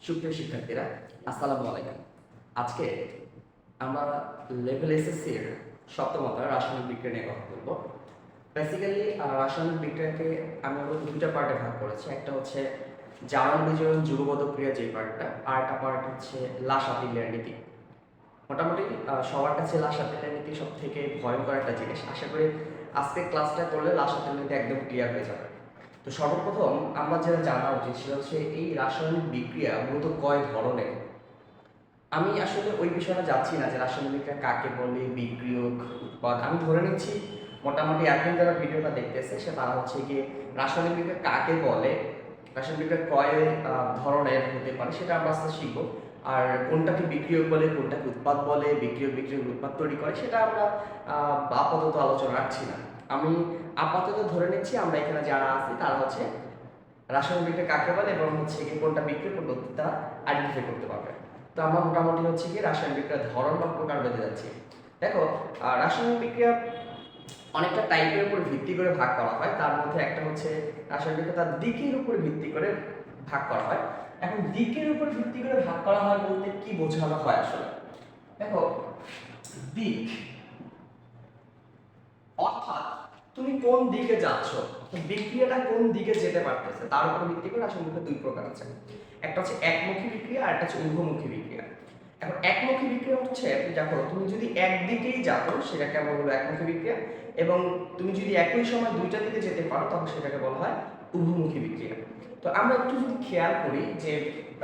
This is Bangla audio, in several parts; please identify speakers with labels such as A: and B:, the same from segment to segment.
A: সুপ্রিয় শিক্ষার্থীরা, আসসালামু আলাইকুম। আজকে আমরা লেভেল এসএসসি এর সপ্তম অধ্যায় রাসায়নিক বিক্রিয়া নিয়ে কথা বলবো। বেসিক্যালি রাসায়নিক বিক্রিয়াকে আমি দুইটা পার্টে ভাগ করেছি। একটা হচ্ছে জারণ বিজয়ন যুগপত ক্রিয়া যে পার্টটা, আর একটা পার্ট হচ্ছে লাসাপিলের নীতি। মোটামুটি সবার কাছে লাসাপিলের নীতি সব থেকে ভয়ঙ্কর একটা জিনিস। আশা করি আজকে ক্লাসটা করলে লাসাপিলের নীতি একদম ক্লিয়ার হয়ে যাবে। তো সর্বপ্রথম আমরা যেটা জানা উচিত সেটা হচ্ছে এই রাসায়নিক বিক্রিয়া মূলত কয় ধরনের। আমি আসলে ওই বিষয়টা যাচ্ছি না যে রাসায়নিক বিক্রিয়া কাকে বলে, বিক্রিয়ক, উৎপাদ। আমি ধরে নিচ্ছি মোটামুটি এখন যারা ভিডিওটা দেখতেছে সে তারা হচ্ছে গিয়ে রাসায়নিক বিক্রিয়া কাকে বলে, রাসায়নিক বিক্রিয়া কয় ধরনের হতে পারে সেটা আমরা আস্তে শিখবো। আর কোনটাকে বিক্রিয়ক বলে, কোনটাকে উৎপাদ বলে, বিক্রিয়ক উৎপাদ তৈরি করে সেটা আমরা আপাতত আলোচনা রাখছি না। আমি আপাতত ধরে নিচ্ছি আমরা এখানে যারা আছি তারা হচ্ছে রাসায়নিক বিক্রিয়া কাকে বলে এবং হচ্ছে কি কোনটা বিক্রিয়ক কোনটা উৎপাদ তারা আইডেন্টিফাই করতে পারবে। তো আমরা মোটামুটি হচ্ছে কি রাসায়নিক বিক্রিয়ার ধরন বা প্রকার বেঁধে যাচ্ছি। দেখো, রাসায়নিক বিক্রিয়া অনেকটা টাইপের উপর ভিত্তি করে ভাগ করা হয়। তার মধ্যে একটা হচ্ছে রাসায়নিক বিক্রিয়া তার দিকের উপর ভিত্তি করে ভাগ করা হয়। এখন দিকের উপর ভিত্তি করে ভাগ করা হয় বলতে কি বোঝানো হয় আসলে? দেখো, দিক অর্থাৎ তুমি কোন দিকে যাচ্ছ, বিক্রিয়াটা কোন দিকে যেতে পারতেছে তার উপর ভিত্তি করে রাসায়নিক বিক্রিয়া দুই প্রকার আছে। একটা হচ্ছে একমুখী বিক্রিয়া আর একটা হচ্ছে উভমুখী বিক্রিয়া। এখন একমুখী বিক্রিয়া হচ্ছে দেখো তুমি যদি একদিকেই যাও সেটাকে আমরা বলবো একমুখী বিক্রিয়া, এবং তুমি যদি একই সময় দুইটা দিকে যেতে পারো তখন সেটাকে বলা হয় উভমুখী বিক্রিয়া। তো আমরা একটু যদি খেয়াল করি যে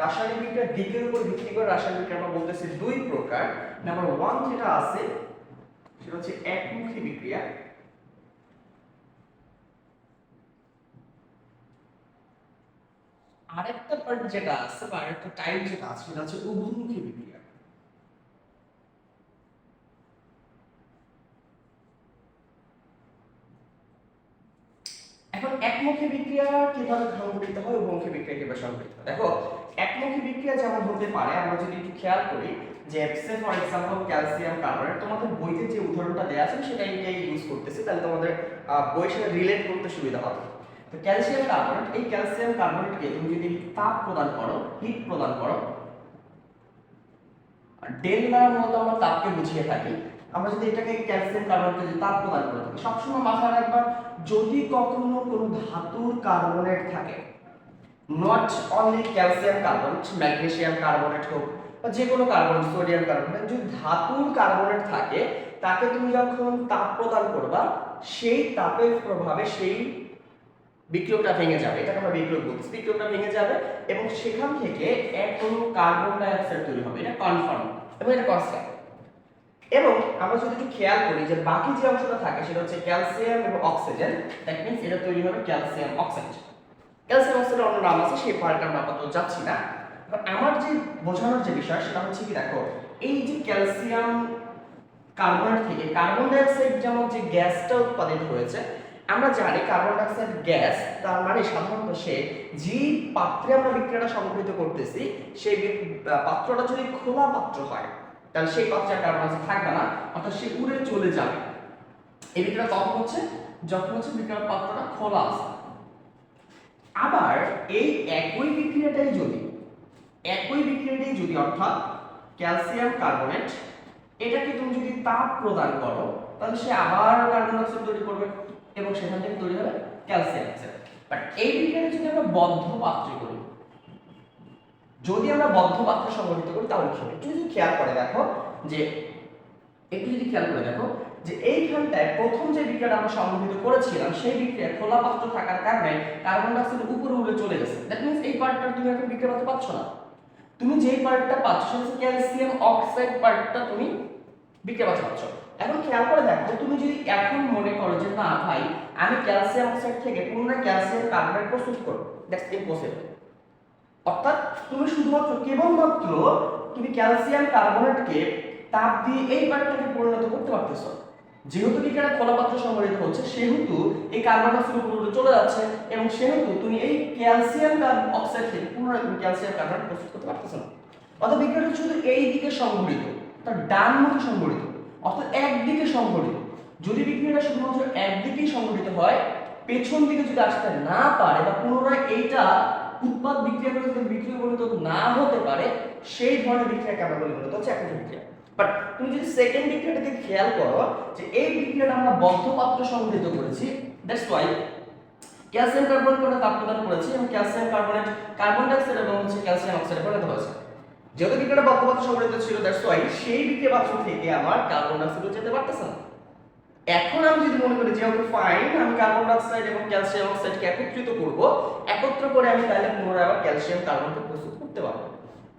A: রাসায়নিক বিক্রিয়ার দিকের উপর ভিত্তি করে রাসায়নিক বিক্রিয়া আমরা বলতেছি দুই প্রকার। নাম্বার 1 যেটা আছে সেটা হচ্ছে একমুখী বিক্রিয়া, আরেকটা পার্ট যেটা আছে বা আরেকটা টাইপ যেটা আছে সেটা হচ্ছে উভমুখী বিক্রিয়া। এখন একমুখী বিক্রিয়া কিভাবে সংঘটিত হয়, উভমুখী বিক্রিয়া কিভাবে সংঘটিত হয়? দেখো, একমুখী বিক্রিয়া যেমন হতে পারে আমরা যদি একটু খেয়াল করি যে সে ফর এক্সাম্পল ক্যালসিয়াম কার্বনেট, তোমাদের বইতে যে উদাহরণটা দেওয়া আছে সেটাই ইউজ করতেছি, তাহলে তোমাদের বইয়ের সাথে রিলেট করতে সুবিধা হবে। তো ক্যালসিয়াম কার্বনেট, এই ক্যালসিয়াম কার্বনেটকে তুমি যদি তাপ প্রদান করো, হিট প্রদান করো, ডেল দ্বারা মূলত আমরা তাপকে বুঝিয়ে থাকি। আমরা যদি এটাকে ক্যালসিয়াম কার্বনেটকে যদি তাপ প্রদান করে থাকি, সবসময় মাথায় রাখবা যদি কখনো কোনো ধাতুর কার্বনেট থাকে, not only calcium carbonate, magnesium carbonate হোক বা যে কোনো কার্বনেট, সোডিয়াম কার্বনেট, যদি ধাতুর কার্বনেট থাকে তাকে তুমি যখন তাপ প্রদান করবা সেই তাপের প্রভাবে সেই বিক্রিয়কটা ভেঙে যাবে। এটাকে আমরা বিক্রিয়ক বলছি। বিক্রিয়কটা ভেঙে যাবে এবং সেখান থেকে এক কোনো কার্বন ডাই অক্সাইড তৈরি হবে, এটা কনফার্ম এবং এটা কনস্ট্যান্ট। এবং আমরা যদি একটু খেয়াল করি যে বাকি যে অংশটা থাকে সেটা হচ্ছে ক্যালসিয়াম এবং অক্সিজেন, দ্যাট মিন্স এটা তৈরি হবে ক্যালসিয়াম অক্সাইড। ক্যালসিয়াম অক্সাইডের অন্য নাম আছে, সেই পার্টটা আমরা আপাতত যাচ্ছি না। আমার যে বোঝানোর যে বিষয় সেটা হচ্ছে কি, দেখো এই যে ক্যালসিয়াম কার্বনেট থেকে কার্বন ডাই অক্সাইড যেমন যে গ্যাসটা উৎপাদিত হয়েছে, আমরা জানি কার্বন ডাই অক্সাইড গ্যাস, তার মানে সাধারণত সে যে পাত্রে আমরা বিক্রিয়াটা সংঘটিত করতেছি সেই পাত্রটা যদি খোলা পাত্র হয় তাহলে সেই পাত্রে কার্বন ডাই অক্সাইড থাকবে না, অর্থাৎ সে উড়ে চলে যাবে। এই বিক্রিয়া তখন হচ্ছে যখন হচ্ছে বিক্রিয়ার পাত্রটা খোলা আছে। আবার এই একই বিক্রিয়াটাই যদি অর্থাৎ ক্যালসিয়াম কার্বনেট এটাকে তুমি যদি তাপ প্রদান করো তাহলে সে আবার কার্বন ডাই অক্সাইড তৈরি করবে এবং সেখান থেকে তৈরি হবে ক্যালসিয়াম অক্সাইড। বাট এই বিক্রিয়াটা যদি আমরা বদ্ধ পাত্রে করি, যদি আমরা বদ্ধ পাত্রে সংঘটিত করি তাহলে কি হবে? একটু যদি খেয়াল করে দেখো যে এইখানটায় প্রথম যে বিক্রিয়াটা আমরা সংঘটিত করেছিলাম সেই বিক্রিয়া খোলা পাত্র থাকার কারণে কার্বন ডাই অক্সাইড উপরে উড়ে চলে গেছে। দ্যাট মিন্স এই পার্টটা তুমি এখন বিক্রিয়া করতে পারছো না। তুমি যেই পার্টটা পাচ্ছ সেটা হচ্ছে ক্যালসিয়াম অক্সাইড পার্টটা তুমি বিক্রিয়া পাচ্ছ। এখন খেয়াল করে দেখো, তুমি যদি এখন মনে করো যে না ভাই আমি ক্যালসিয়াম অক্সাইড থেকে পুনরায় ক্যালসিয়াম কার্বনেট প্রস্তুত করব, দ্যাটস ইম্পসিবল। অর্থাৎ তুমি শুধুমাত্র কেবলমাত্র তুমি ক্যালসিয়াম কার্বনেটকে তাপ দিয়ে এই পার্টটাকে পরিণত করতে পারতেছো। যেহেতু বিক্রিয়াটা খোলা পাত্রে সংঘটিত হচ্ছে সেহেতু এই কার্বন ডাইঅক্সাইড উপরে চলে যাচ্ছে এবং সেহেতু তুমি এই ক্যালসিয়াম অক্সাইড থেকে পুনরায় তুমি ক্যালসিয়াম কার্বনেট প্রস্তুত করতে পারতেছো না। অর্থাৎ বিক্রিয়াটা শুধু এই দিকে সংঘটিত, তার ডান মুখে সংঘটিত, অর্থাৎ একদিকে সংঘটিত। যদি বিক্রিয়াটা শুধুমাত্র একদিকেই সংঘটিত হয়, পেছন দিকে যদি আসতে না পারে বা পুনরায় এইটা উৎপাদ বিক্রিয়া করে যদি বিক্রিয়া পরিণত না হতে সেই ধরনের বিক্রিয়াকে আমরা বলি মূলত হচ্ছে একমুখী বিক্রিয়া। বাট তুমি যদি সেকেন্ড বিক্রিয়াটাকে খেয়াল করো যে এই বিক্রিয়াটা আমরা বদ্ধ পাত্র সংগঠিত করেছি, দ্যাটস ওয়াই ক্যালসিয়াম কার্বনকে আমরা তাপ প্রদান করেছি এবং calcium carbonate carbon die oxide এবং হচ্ছে ক্যালসিয়াম অক্সাইডে পরিণত হয়েছে। যেহেতু বিক্রিয়াটা বদ্ধ পাত্র সংগঠিত ছিল, দ্যাটস ওয়াই সেই বিক্রিয়া পাত্র থেকে আমার কার্বন ডাই অক্সাইড যেতে পারতেছে না। এখন আমি যদি মনে করি যে ওকে ফাইন, আমি কার্বন ডাই অক্সাইড এবং ক্যালসিয়াম অক্সাইডকে একত্রিত করব, একত্র করে আমি তাহলে পুনরায় আবার ক্যালসিয়াম কার্বনকে প্রস্তুত করতে পারবো।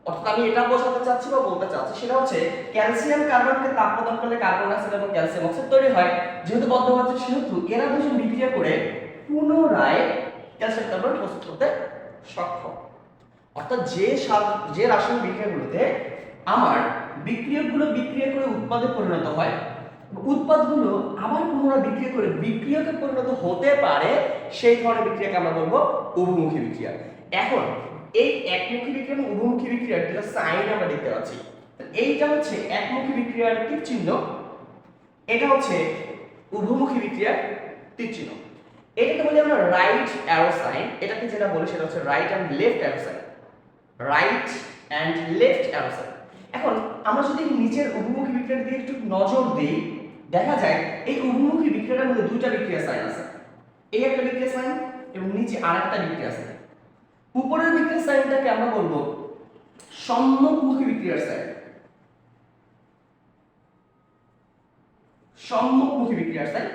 A: অর্থাৎ আমি এটা বোঝাতে চাচ্ছি বা বলতে চাচ্ছি সেটা হচ্ছে ক্যালসিয়াম কার্বনকে তাপ প্রদান করলে কার্বন ডাই অক্সাইড এবং ক্যালসিয়াম অক্সাইড তৈরি হয়। যেহেতু বদ্ধ পাত্র সেহেতু এরা দুজন বিক্রিয়া করে পুনরায় ক্যালসিয়াম কার্বন প্রস্তুত করতে সক্ষম। অর্থাৎ যে রাসায়নিক বিক্রিয়াগুলোতে আমার বিক্রিয়কগুলো বিক্রিয়া করে উৎপাদে পরিণত হয়, উৎপাদগুলো আবার পুনরায় বিক্রিয়া করে বিক্রিয়কে পরিণত হতে পারে, সেই ধরনের বিক্রিয়াকে আমরা বলবো উভমুখী বিক্রিয়া। এখন এই একমুখী বিক্রিয়া এবং উভমুখী বিক্রিয়ার দুটো সাইন আমরা দেখতে পাচ্ছি। এইটা হচ্ছে একমুখী বিক্রিয়ার তীর চিহ্ন, এটা হচ্ছে উভমুখী বিক্রিয়ার তীর চিহ্ন। এটাকে বলি আমরা রাইট অ্যারো সাইন, এটাকে যেটা বলি সেটা হচ্ছে right and left arrow sign, right and left arrow sign. এখন আমরা যদি নিচের উভমুখী বিক্রিয়ার দিকে একটু নজর দিই, দেখা যায় এই উভমুখী বিক্রিয়ার মধ্যে দুইটা বিক্রিয়া সাইন আছে, এই একটা বিক্রিয়া সাইন এবং নিচে আরেকটা বিক্রিয়া সাইন। উপরের বিক্রিয়া সাইনটাকে আমরা বলবো সম্মুখমুখী বিক্রিয়ার সাইন, সম্মুখমুখী বিক্রিয়ার সাইন।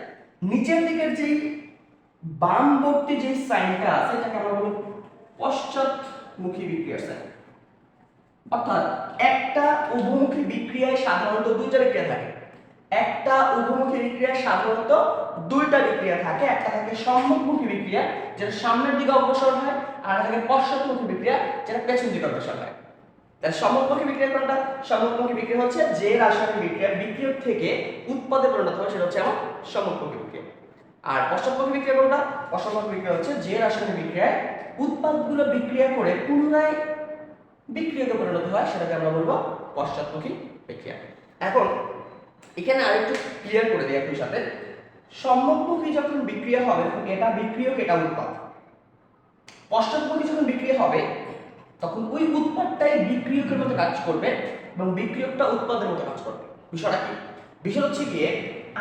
A: নিচের দিকের যে বামবর্তী যে সাইনটা আছে এটাকে আমরা বলবো পশ্চাৎমুখী বিক্রিয়ার সাইন। অর্থাৎ একটা উভমুখী বিক্রিয়ায় সাধারণত দুইটা বিক্রিয়া থাকে, একটা উভমুখী বিক্রিয়ায় সাধারণত দুইটা বিক্রিয়া থাকে, একটা থাকে সম্মুখমুখী বিক্রিয়া যেটা সামনের দিকে অগ্রসর হয়, আর একটা থাকে পশ্চাৎমুখী বিক্রিয়া যেটা পেছন দিকে অগ্রসর হয়। তাহলে সম্মুখমুখী বিক্রিয়া কোনটা? সম্মুখমুখী বিক্রিয়া হচ্ছে যে রাসায়নিক বিক্রিয়া বিক্রিয়ক থেকে উৎপাদে পরিণত হয়, সেটা হচ্ছে আমার সম্মুখমুখী বিক্রিয়া। আর পশ্চাৎমুখী বিক্রিয়া কোনটা? পশ্চাৎমুখী বিক্রিয়া হচ্ছে যে রাসায়নিক বিক্রিয়ায় উৎপাদগুলো বিক্রিয়া করে পুনরায় বিক্রিয়কে পরিণত হয়, সেটাকে আমরা বলবো পশ্চাৎমুখী বিক্রিয়া। এখন এখানে আরেকটু ক্লিয়ার করে দিই একই সাথে, সম্মুখমুখী যখন বিক্রিয়া হবে এটা বিক্রিয়ক, এটা উৎপাদ। পশ্চাৎমুখী যখন বিক্রিয়া হবে তখন ওই উৎপাদটাই বিক্রিয়কের মতো কাজ করবে এবং বিক্রিয়কটা উৎপাদের মতো কাজ করবে। বিষয়টা কি? বিষয় হচ্ছে গিয়ে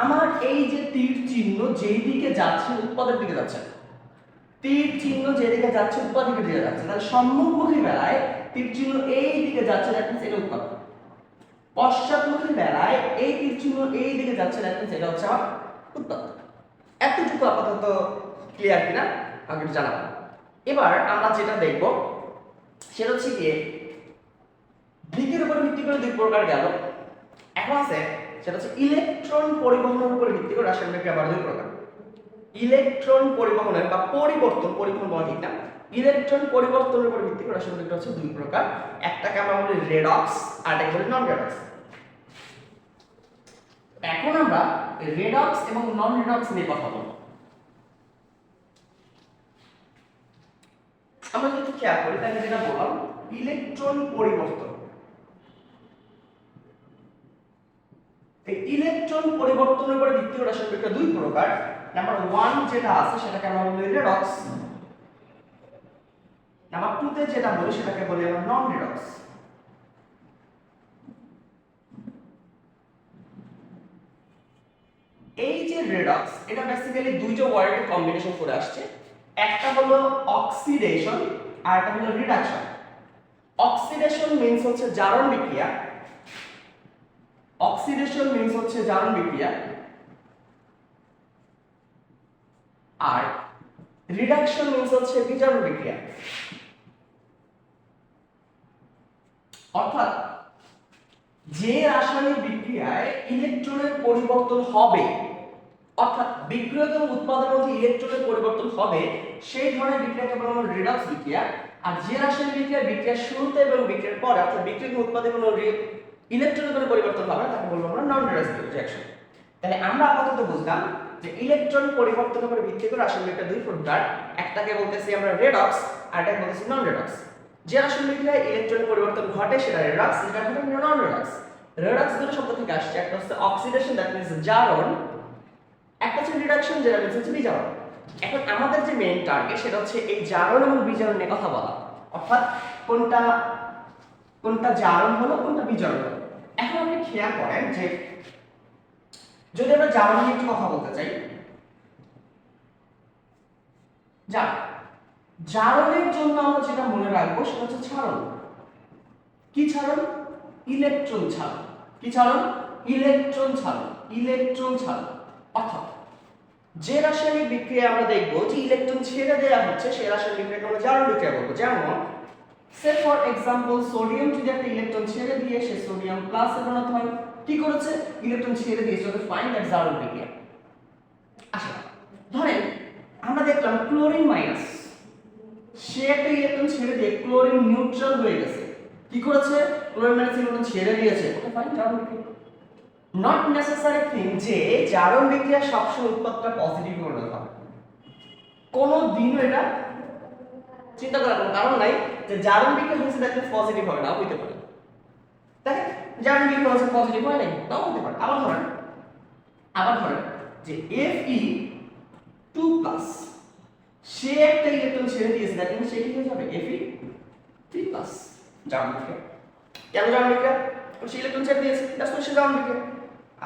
A: আমার এই যে তীর চিহ্ন যেই দিকে যাচ্ছে উৎপাদের দিকে যাচ্ছে, তীর চিহ্ন যেদিকে যাচ্ছে উৎপাদের দিকে যাচ্ছে, তাহলে সম্মুখমুখী বেলায় তীর চিহ্ন এই দিকে যাচ্ছে, দ্যাট মিন্স এটা উৎপাদ। পশ্চাৎমুখী বেলায় এই তীর চিহ্ন এই দিকে যাচ্ছে, দ্যাট মিন্স এটা হচ্ছে আমার উৎপাদ। এতটুকু আপাতত ক্লিয়ার কিনা আমাকে একটু জানাবো। এবার আমরা যেটা দেখব সেটা হচ্ছে গিয়ে দিকের উপর ভিত্তি করে দুই প্রকার গেল, এখন আছে সেটা হচ্ছে ইলেকট্রন পরিবহনের উপর ভিত্তি করে রাসায়নিক বিক্রিয়া আবার দুই প্রকার। ইলেকট্রন পরিবহনের বা পরিবহন বলা ঠিক না, ইলেকট্রন পরিবর্তনের উপর ভিত্তি করে রাসায়নিক বিক্রিয়া হচ্ছে দুই প্রকার, একটাকে আমরা বলি রেডক্স আর একটাকে বলি নন রেডক্স। এখন আমরা রেডক্স এবং নন রেডক্স নিয়ে কথা বলবো। আমরা যদি খেয়াল করি তাহলে যেটা বললাম ইলেকট্রন পরিবর্তন, এই ইলেকট্রন পরিবর্তনের উপর ভিত্তি করে রাসায়নিক বিক্রিয়া দুই প্রকার। নাম্বার 1 যেটা আছে সেটাকে আমরা বলি রেডক্স, নাম্বার 2 তে যেটা বলি সেটাকে বলি আমরা নন রেডক্স। এই যে রেডক্স এটা বেসিক্যালি দুইটা ওয়ার্ডের কম্বিনেশন করে আসছে, একটা হলো অক্সিডেশন আর একটা হলো রিডাকশন। অক্সিডেশন মিন্স হচ্ছে জারণ বিক্রিয়া, অক্সিডেশন মিন্স হচ্ছে জারণ বিক্রিয়া, আর রিডাকশন মিন্স হচ্ছে বিজারণ বিক্রিয়া। অর্থাৎ যে রাসায়নিক বিক্রিয়ায় ইলেকট্রনের পরিবর্তন হবে, অর্থাৎ বিক্রিয়ক এবং উৎপাদনের মধ্যে ইলেকট্রনের পরিবর্তন হবে, সেই ধরনের বিক্রিয়াকে বলা হয় রিডক্স বিক্রিয়া। আর যে রাসায়নিক বিক্রিয়ার শুরুতে এবং বিক্রিয়ার পরে অর্থাৎ বিক্রিয়ক এবং উৎপাদে কোনো ইলেকট্রনের কোনো পরিবর্তন হবে না, তাকে বলবো আমরা নন রিডক্স রিঅ্যাকশন। তাহলে আমরা আপাতত বুঝলাম যে ইলেকট্রন পরিবর্তনের উপর ভিত্তি করে রাসায়নিক বিক্রিয়া দুই প্রকার, একটাকে বলতেছি আমরা রেডক্স আর একটাকে বলতেছি নন রেডক্স। যে রাসায়নিক বিক্রিয়ায় ইলেকট্রনের পরিবর্তন ঘটে সেটা রেডক্স, যেটা ঘটে নন রেডক্স। রেডক্স দুটো শব্দ থেকে আসছে, একটা হচ্ছে অক্সিডেশন দ্যাট মিন্স জারণ, একটা হচ্ছে রিডাকশন যেটা মিন্স হচ্ছে বিজারণ। এখন আমাদের যে মেইন টার্গেট সেটা হচ্ছে এই জারণ এবং বিজারণ নিয়ে কথা বলা, অর্থাৎ কোনটা
B: কোনটা জারণ হলো কোনটা বিজারণ হলো। এখন আপনি খেয়াল করেন যে যদি আমরা জারণ নিয়ে একটু কথা বলতে চাই, জারণের জন্য আমরা যেটা মনে রাখবো সেটা হচ্ছে ছাড়ন। কি ছাড়ন? ইলেকট্রন ছাড়ন। কি ছাড়ন? ইলেকট্রন ছাড়ন। ইলেকট্রন ছাড়ন অর্থাৎ যে রাসায়নিক বিক্রিয়া আমরা দেখব যে ইলেকট্রন ছেড়ে দেওয়া হচ্ছে সেই রাসায়নিক বিক্রিয়াকে আমরা জারণ বিক্রিয়া বলবো। যেমন সে ফর এক্সাম্পল সোডিয়াম যদি একটা ইলেকট্রন ছেড়ে দিয়ে সে সোডিয়াম প্লাসে পরিণত হয়, কি করেছে? ইলেকট্রন ছেড়ে দিয়েছে, ওকে ফাইন দ্যাট জারণ বিক্রিয়া। আচ্ছা ধরেন আমরা দেখলাম ক্লোরিন মাইনাস, সে একটা ইলেকট্রন ছেড়ে দিয়ে ক্লোরিন নিউট্রাল হয়ে গেছে, কি করেছে? ক্লোরিন মাইনাস ইলেকট্রন ছেড়ে দিয়েছে, ওকে ফাইন জারণ বিক্রিয়া। নট নেসেসারি থিং যে জারণ বিক্রিয়া সবসময় উৎপাদটা পজিটিভ পরিণত হবে, কোনো দিনও এটা চিন্তা করার কোনো কারণ নাই যে জারণ বিক্রিয়া হয়েছে দেখলে পজিটিভ হবে, নাও হইতে পারে। দেখেন জারণ বিক্রিয়া হয়েছে পজিটিভ হয় নাই, নাও হতে পারে। আবার ধরেন যে Fe2+ সে একটা ইলেকট্রন ছেড়ে দিয়েছে, দেখেন সে কি হয়ে যাবে? Fe3+। জারণ বিক্রিয়া। কেন জারণ বিক্রিয়া? সে ইলেকট্রন ছেড়ে দিয়েছে, দ্যাটস সে জারণ বিক্রিয়া।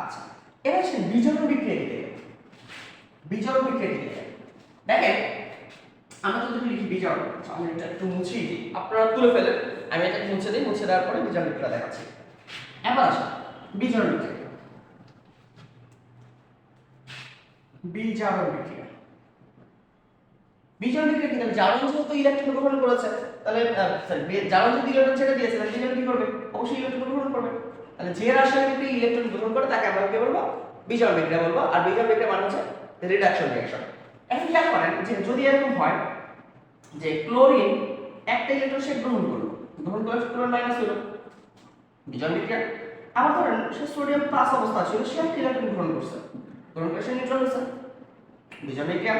B: আচ্ছা এবার আসেন বিজারণ বিক্রিয়া দিতে। বিজারণ বিক্রিয়া দিতে দেখেন আমরা যদি লিখি বিজারণ, আমি এটা একটু মুছিয়ে দিই, আপনারা তুলে ফেলেন, আমি এটা মুছে দিই, মুছে দেওয়ার পরে বিজারণ বিক্রিয়া দেখাচ্ছি। এবার আসেন বিজারণ বিক্রিয়া। বিজারণ বিক্রিয়া, বিজারণ বিক্রিয়া কি? তাহলে জারণ যেহেতু ইলেকট্রন গ্রহণ করেছে, তাহলে জারণ যদি ইলেকট্রন ছেড়ে দিয়েছে তাহলে বিজারণ কি করবে? অবশ্যই ইলেকট্রন গ্রহণ করবে। তাহলে যে রাসায়নিক বিক্রিয়া ইলেকট্রন গ্রহণ করে তাকে আমরা কি বলবো? বিজারণ বিক্রিয়া বলবো। আর বিজারণ বিক্রিয়া মানে হচ্ছে রিডাকশন রিঅ্যাকশন। এখন খেয়াল করেন যে যদি এরকম হয় যে ক্লোরিন একটা ইলেকট্রন সে গ্রহণ করলো, গ্রহণ করে ক্লোরিন মাইনাস হলো, বিজারণ বিক্রিয়া। আবার ধরেন সে সোডিয়াম প্লাস অবস্থা ছিল, সে একটা ইলেকট্রন গ্রহণ করছে, গ্রহণ করে সে নিউট্রাল হয়েছে, বিজারণ বিক্রিয়া।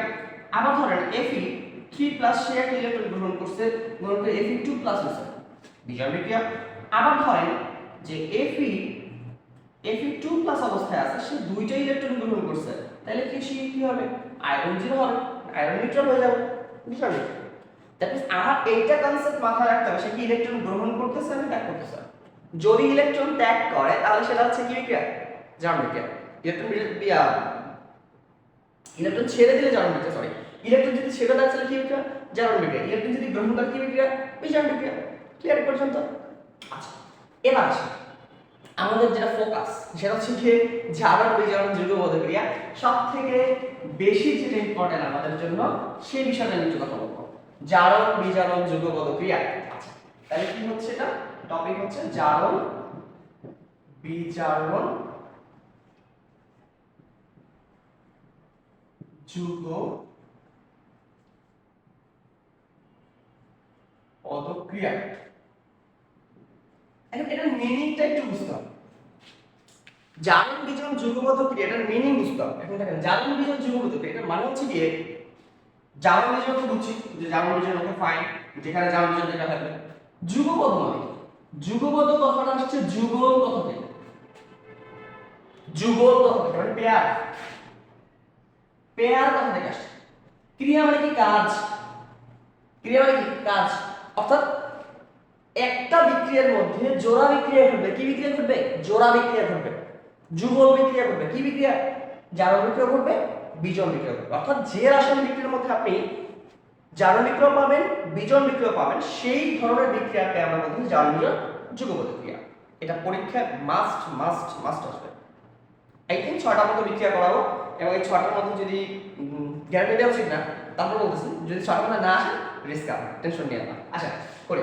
B: আবার ধরেন Fe3+ সে একটা ইলেকট্রন গ্রহণ করছে, গ্রহণ করে Fe2+ হয়েছে, বিজারণ বিক্রিয়া। আবার ধরেন যে Fe2+ অবস্থায় আছে, সে দুইটা ইলেকট্রন গ্রহণ করছে, তাহলে সে কি হবে? আয়রন 0 হবে, আয়রন নিউট্রাল হয়ে যাবে, বিজারণ বিক্রিয়া। দ্যাট মিন্স আমার এইটা কনসেপ্ট মাথায় রাখতে হবে, সে কি ইলেকট্রন গ্রহণ করতেছে না ত্যাগ করতেছে। যদি ইলেকট্রন ত্যাগ করে তাহলে সেটা হচ্ছে কি বিক্রিয়া? জারণ বিক্রিয়া। ইলেকট্রন ছেড়ে দিলে জারণ বিক্রিয়া, সরি, ইলেকট্রন যদি ছেড়ে দেয় তাহলে কি বিক্রিয়া? জারণ বিক্রিয়া। ইলেকট্রন যদি গ্রহণ করে কি বিক্রিয়া? বিজারণ বিক্রিয়া। ক্লিয়ার পর্যন্ত? আচ্ছা এবার আসি আমাদের যেটা ফোকাস সেটা হচ্ছে কি জারণ বিজারণ যুগপৎ ক্রিয়া। সবথেকে বেশি যেটা ইম্পর্টেন্ট আমাদের জন্য সেই বিষয়টা নিয়ে একটু কথা বলবো, জারণ বিজারণ যুগপৎ ক্রিয়া। আচ্ছা তাহলে কি হচ্ছে? এটা টপিক হচ্ছে জারণ বিজারণ যুগপৎ ক্রিয়া। এখন এটার মিনিংটা একটু বুঝতে হবে। জারণ বিজারণ যুগপৎ ক্রিয়া, এটার মিনিং বুঝতে হবে। এখন দেখেন জারণ বিজারণ যুগপৎ ক্রিয়া, এটার মানে হচ্ছে কি জারণ বিজারণ তো বুঝছি যে জারণ বিজারণ ওকে ফাইন, যেখানে জারণ বিজারণ লেখা থাকবে। যুগপৎ মানে যুগপৎ কথাটা আসছে যুগল কথা থেকে, যুগল কথা থেকে মানে পেয়ার, পেয়ার কথা থেকে আসছে। ক্রিয়া মানে কি? কাজ। ক্রিয়া মানে কি? কাজ। অর্থাৎ একটা বিক্রিয়ার মধ্যে জোড়া বিক্রিয়া ঘটবে। কি বিক্রিয়া ঘটবে? জোড়া বিক্রিয়া ঘটবে, যুগল বিক্রিয়া ঘটবে। কি বিক্রিয়া? জারণ বিক্রিয়া ঘটবে, বিজারণ বিক্রিয়া ঘটবে। অর্থাৎ যে রাসায়নিক বিক্রিয়ার মধ্যে আপনি জারণ বিক্রিয়া পাবেন, বিজারণ বিক্রিয়া পাবেন, সেই ধরনের বিক্রিয়াকে আমরা বলছি জারণ বিজারণ যুগপৎ ক্রিয়া। এটা পরীক্ষায় মাস্ট মাস্ট মাস্ট আসবে। এই 6টার মতো বিক্রিয়া করাবো এবং এই 6টার মধ্যে যদি গ্যারান্টি দেওয়া উচিত না, তারপর বলতেছি যদি 6টার মধ্যে না আসে রিস্ক আছে, টেনশন নিয়ে না। আচ্ছা করি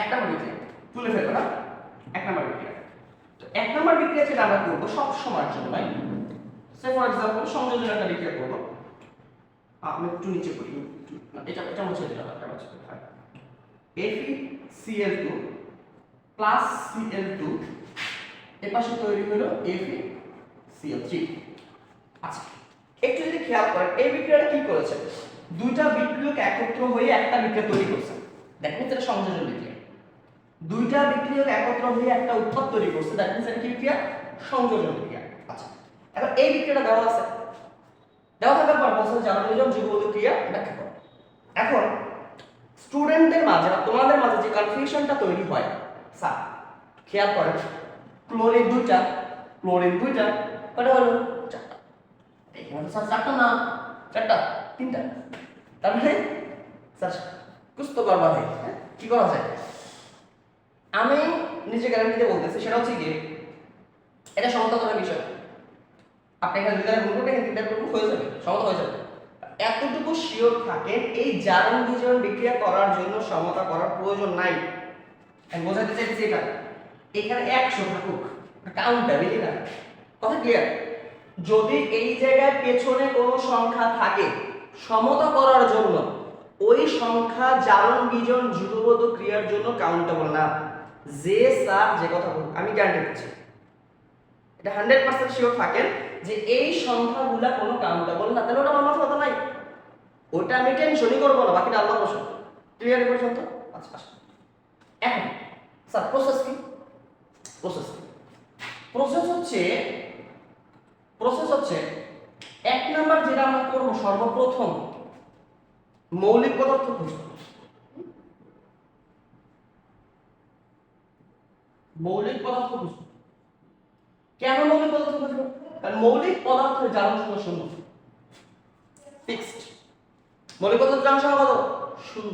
B: 1 নম্বর বিক্রিয়া তুলে ফেলবো না। 1 নম্বর বিক্রিয়া, তো 1 নম্বর বিক্রিয়া যেটা আমরা করবো সব সময়ের জন্য ভাই, সে ফর এক্সাম্পল সংযোজন একটা বিক্রিয়া করবো। আমি একটু নিচে করি, এটা মুছে দিলাম, এটা মুছে দিলাম। FeCl2 প্লাস Cl2 এর পাশে তৈরি হলো FeCl3। আচ্ছা একটু যদি খেয়াল করেন এই বিক্রিয়াটা কি করেছে? দুইটা বিক্রিয়ক একত্র হয়ে একটা বিক্রিয়া তৈরি করছে। দেখেন এটা সংযোজন বিক্রিয়া। দুইটা বিক্রিয়ক একত্র হয়ে একটা উৎপাদ তৈরি করছে, দ্যাট মিন্স এটা কি বিক্রিয়া? সংযোজন বিক্রিয়া। আচ্ছা এবার এই বিক্রিয়াটা দেওয়া আছে, দেওয়া থাকার পর বলছে জারণ বিজারণ যুগপৎ ক্রিয়া ব্যাখ্যা করো। এখন স্টুডেন্টদের মাঝে বা তোমাদের মাঝে যে কনফিউশনটা তৈরি হয়
A: স্যার খেয়াল করেন ক্লোরিন দুইটা কয়টা হলো চারটা এখানে তো স্যার চারটা না চারটা তিনটা তার মানে স্যার কুছ তো করবা है কি করা যায় আমি নিজে গ্যারান্টি দিয়ে বলতেছি সেটা হচ্ছে কি এটা সমতা করার বিষয় আপনি এখানে দুই দ্বারা গুণ করবেন এখানে তিন দ্বারা গুণ হয়ে যাবে সমতা হয়ে যাবে এতটুকু শিওর থাকেন এই জারণ বিজারণ বিক্রিয়া করার জন্য সমতা করার প্রয়োজন নাই আমি বোঝাতে চাইছি এটা এখানে 100 থাকুক কাউন্টেবিলি না কথা ক্লিয়ার যদি এই জায়গায় পেছনে কোনো সংখ্যা থাকে সমতা করার জন্য ওই সংখ্যা জারণ বিজারণ যুগপৎ ক্রিয়ার জন্য কাউন্টেবল না যে স্যার যে কথা বলুন আমি গ্যারান্টি দিচ্ছি এটা 100% শিওর থাকেন যে এই সংখ্যাগুলা কোনো কাউন্টেবল না তাহলে ওটা আমার মাথায় কথা নাই ওটা আমি টেনশনই করবো না বাকিটা আল্লাহ বসে ক্লিয়ার পর্যন্ত আচ্ছা আচ্ছা এখন স্যার প্রসেস কি প্রসেস হচ্ছে এক নাম্বার যেটা আমরা করব সর্বপ্রথম মৌলিক পদার্থ খুঁজব কেন মৌলিক পদার্থ খুঁজব কারণ মৌলিক পদার্থের জারণ সংখ্যা শূন্য ফিক্সড মৌলিক পদার্থের জারণ সংখ্যা কত শূন্য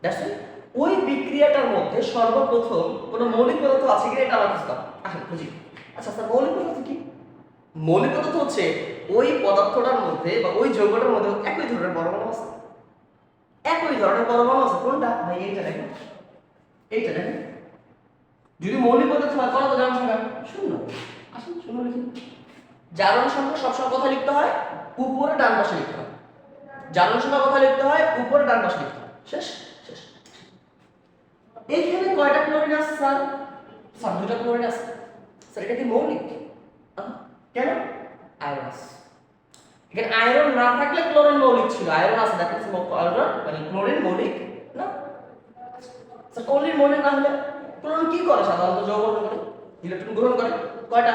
A: দ্যাটস ইট ওই বিক্রিয়াটার মধ্যে সর্বপ্রথম কোন মৌলিক পদার্থ আছে কিনা এটা আমরা বুঝতাম আসলে খুঁজি আচ্ছা স্যার মৌলিক পদার্থ কি মৌলিক পদার্থ হচ্ছে ওই পদার্থটার মধ্যে বা ওই যৌগটার মধ্যে একই ধরনের পরমাণু আছে কোনটা ভাই এইটা দেখেন যদি মৌলিক পদার্থ হয় কত জারণ সংখ্যা শূন্য আসুন শূন্য লিখি জারণ সংখ্যা সবসময় কোথায় লিখতে হয় উপরে ডান পাশে লিখতে হয় জারণ সংখ্যা কোথায় লিখতে হয় উপরে ডান পাশে লিখতে হয় শেষ এখানে কয়টা ক্লোরিন আছে স্যার দুটো ক্লোরিন আছে স্যার এটা কি মৌলিক কেন আয়রন আছে এখানে আয়রন না থাকলে ক্লোরিন মৌলিক ছিল আয়রন আছে দেখাচ্ছি আয়রন মানে ক্লোরিন মৌলিক না স্যার ক্লোরিন মৌলিক না হলে ক্লোরিন কি করে সাধারণত যৌগ গ্রহণ করে ইলেকট্রন গ্রহণ করে কয়টা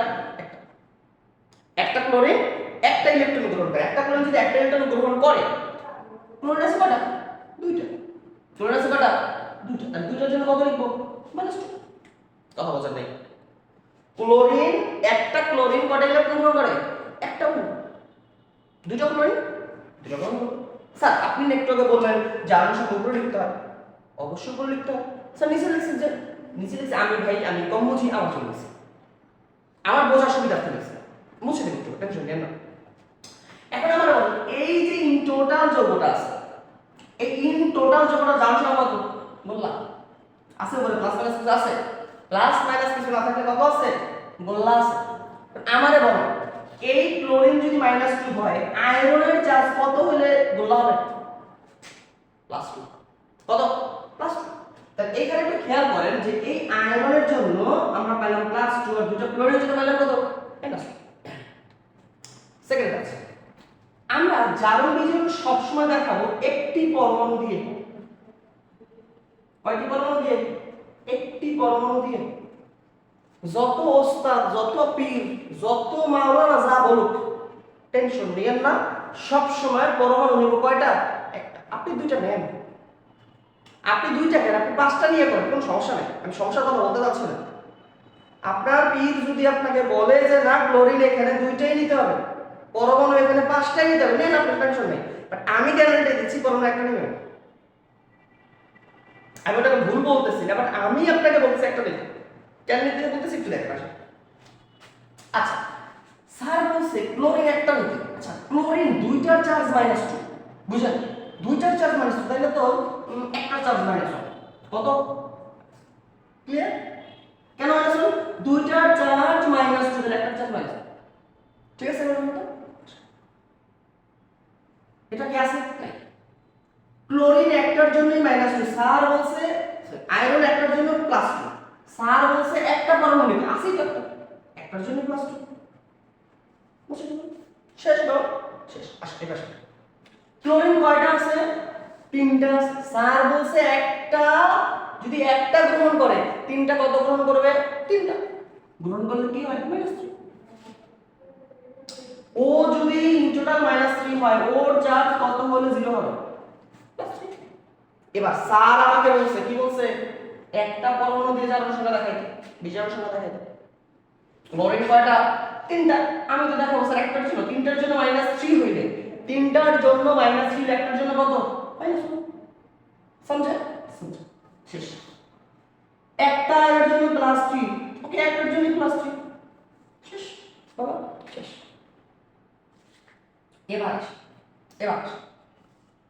A: একটা ক্লোরিন একটা ইলেকট্রন গ্রহণ করে একটা ক্লোরিন যদি একটা ইলেকট্রন গ্রহণ করে ক্লোরিন আছে কয়টা দুইটা ক্লোরিন আছে কয়টা দুটো আর দুটোর জন্য কত লিখবো -2 কথা বোঝেন নাই ক্লোরিন একটা ক্লোরিন কয়টা ইলেকট্রন গ্রহণ করে একটা দুটো ক্লোরিন স্যার আপনি একটু আগে বললেন জারণ সংখ্যা উপরে লিখতে হয় অবশ্যই উপরে লিখতে হয় স্যার নিচে লিখছি আমি কম বুঝি আমার চলে গেছে আমার বোঝার সুবিধার্থে লিখছি মুছে দেব একটু টেনশন নেন না এখন আমরা এই যে ইন টোটাল যৌগটা আছে এই ইন টোটাল যৌগটা জারণ সংখ্যা কত বললাম আছে বলে প্লাস মাইনাস কিছু আছে প্লাস মাইনাস কিছু না থাকলে কত আছে বললা আছে আমারে বলো এই ক্লোরিন যদি -2 হয় আয়রনের চার্জ কত হলে গোলা হবে +2 কত +2 তাহলে এখানে একটু খেয়াল করেন যে এই আয়রনের জন্য আমরা পেলাম +2 আর দুটো ক্লোরিনের জন্য পেলাম কত -2 সেকেন্ড আছে আমরা জারণ বিজারণ সব সময় দেখাবো একটি পরমাণু দিয়ে কয়টি পরমাণু দিয়ে একটি পরমাণু দিয়ে যত ওস্তাদ যত পীর যত মাওলানা যা বলুক টেনশন নিয়েন না সব সময় পরমাণু নিব কয়টা একটা আপনি দুইটা নেন আপনি দুইটা কেন আপনি পাঁচটা নিয়ে করেন কোনো সমস্যা নেই আমি সমস্যার কথা বলতে যাচ্ছি না আপনার পীর যদি আপনাকে বলে যে না ক্লোরিন এখানে দুইটাই নিতে হবে পরমাণু এখানে পাঁচটাই নিতে হবে নেন আপনার টেনশন নেই বাট আমি গ্যারান্টি দিচ্ছি পরমাণু একটা নেবেন আমি ওটাকে ভুল বলতেছি না বাট আমি আপনাকে বলতেছি একটা নেবেন কেন নিতে বলতেছি একটু দেখেন আচ্ছা স্যার বলছে ক্লোরিন একটা নিতে আচ্ছা ক্লোরিন দুইটার চার্জ -2 বুঝলেন দুইটার চার্জ -2 তাইলে তো একটার চার্জ -1 কত ক্লিয়ার কেন -1 দুইটার চার্জ -2 তাহলে একটার চার্জ -1 ঠিক আছে বলুন তো এটা কি আছে নাই ক্লোরিন একটার জন্যই -2 স্যার বলছে আয়রন একটার জন্য +2 স্যার বলছে একটা পরমাণু নিতে আছে তো একটার জন্য +2 বুঝছেন শেষ দাও শেষ আসলে পাশে ক্লোরিন কয়টা আছে তিনটা স্যার বলছে একটা যদি একটা গ্রহণ করে তিনটা কত গ্রহণ করবে তিনটা গ্রহণ করলে কি হয় -3 ও যদি ইন টোটাল -3 হয় ওর চার্জ কত হলে 0 হবে এবার স্যার আমাকে বলছে কি বলছে
B: একটা পরমাণু দিয়ে জারণ সংখ্যা দেখাইতে, বিজারণ সংখ্যা দেখাইতে। ক্লোরিন কয়টা? তিনটা। আমি তো দেখাবো স্যার একটার জন্য, তিনটার জন্য -3 হইলে, তিনটার জন্য -3 একটার জন্য কত? -1। সমঝে? সমঝে। শেষ। একটা এর জন্য +3, ওকে একটার জন্য +3। শেষ বাবা, শেষ। এবার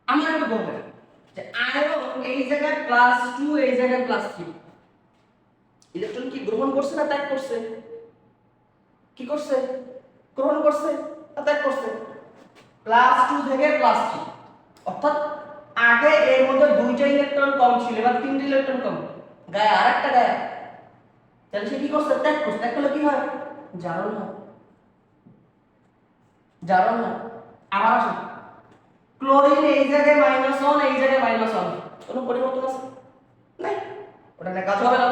B: আমি একটু বলবো যে আয়রন এই জায়গায় +2 এই জায়গায় +3, ইলেকট্রন কি গ্রহণ করছে না ত্যাগ করছে? কি করছে? গ্রহণ করছে না ত্যাগ করছে? +2 থেকে +3, অর্থাৎ আগে এর মধ্যে 2টা ইলেকট্রন কম ছিল, এবার 3টা ইলেকট্রন কম, গায়ে আরেকটা গায়ে, তাহলে সে কি করছে? ত্যাগ করছে। ত্যাগ করলে কি হয়? জারণ হয়। জারণ হয়। আবার আসুন, ক্লোরিন এই জায়গায় -1 এই জায়গায় -1, কোনো পরিবর্তন আছে? নাই, ওটা নিয়ে কাজ হবে না।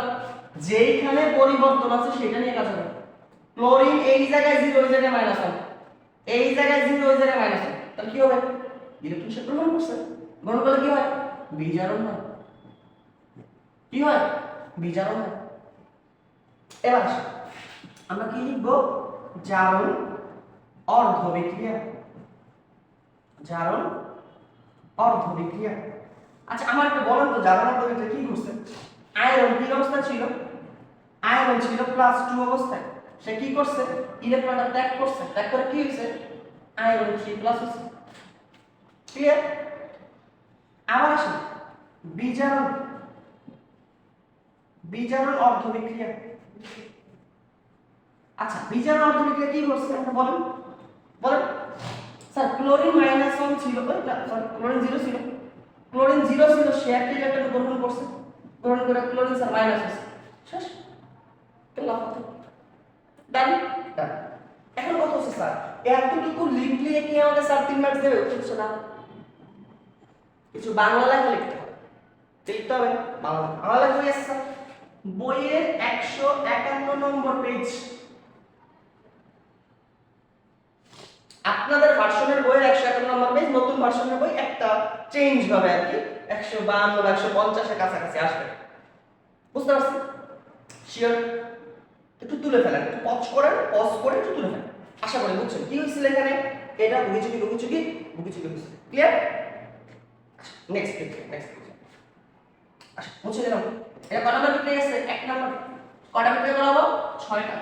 B: যেইখানে পরিবর্তন আছে সেটা নিয়ে কাজ হবে। ক্লোরিন এই জায়গায় 0 এই জায়গায় -1, এই জায়গায় 0 এই জায়গায় -1, তাহলে কি হবে? ইলেকট্রন সে গ্রহণ করছে। গ্রহণ করলে কি হয়? বিজারণ হয়। কি হয়? বিজারণ হয়। এবার আসুন, আমরা কি লিখব? জারণ অর্ধ বিক্রিয়া। জারণ অর্ধ বিক্রিয়া। আচ্ছা আমার একটু বলেন তো জারণ অর্ধ বিক্রিয়া কি করছে? আয়রন কি অবস্থা ছিল? আয়রন ছিল +2 অবস্থায়, সে কি করছে? ইলেকট্রনটা ত্যাগ করছে। ত্যাগ করে কি হয়েছে? আয়রন 3+ হয়েছে। ক্লিয়ার? আবার আসুন, বিজারণ। বিজারণ অর্ধ বিক্রিয়া। আচ্ছা বিজারণ অর্ধ বিক্রিয়া কি করছে আপনি বলেন? বলেন স্যার। ক্লোরিন -1 ছিল, না সরি ক্লোরিন 0 ছিল। ক্লোরিন 0 ছিল, সে একটা ইলেকট্রন গ্রহণ করছে। গ্রহণ করে ক্লোরিন স্যার মাইনাস হয়েছে। শেষ। কেলাম ডান। ডান। এখন কত হচ্ছে স্যার? এতটুকু লিখলে কি আমাকে স্যার 3 মার্কস দেবে? বুঝছো না? কিছু বাংলা লেখা লিখতে হবে। লিখতে হবে বাংলা লেখা হয়ে আছে স্যার। বইয়ের 151 নম্বর পেজ। আপনাদের ভার্সনের বইয়ের 151 নম্বর পেজ, নতুন ভার্সনের বই একটা চেঞ্জ হবে আর কি, 152 বা 150 এর কাছাকাছি আসবে। বুঝতে পারছেন? শিওর? একটু তুলে ফেলেন, একটু পজ করে একটু তুলে ফেলেন। আশা করি বুঝছেন কি হয়েছিল এখানে। এটা বুঝিচুকি হয়েছে। ক্লিয়ার? Next page. আচ্ছা মুছে দিলাম। এটা কত নম্বর বিক্রিয়া আছে? 1 নম্বর। কটা বিক্রিয়া করাবো? 6টা।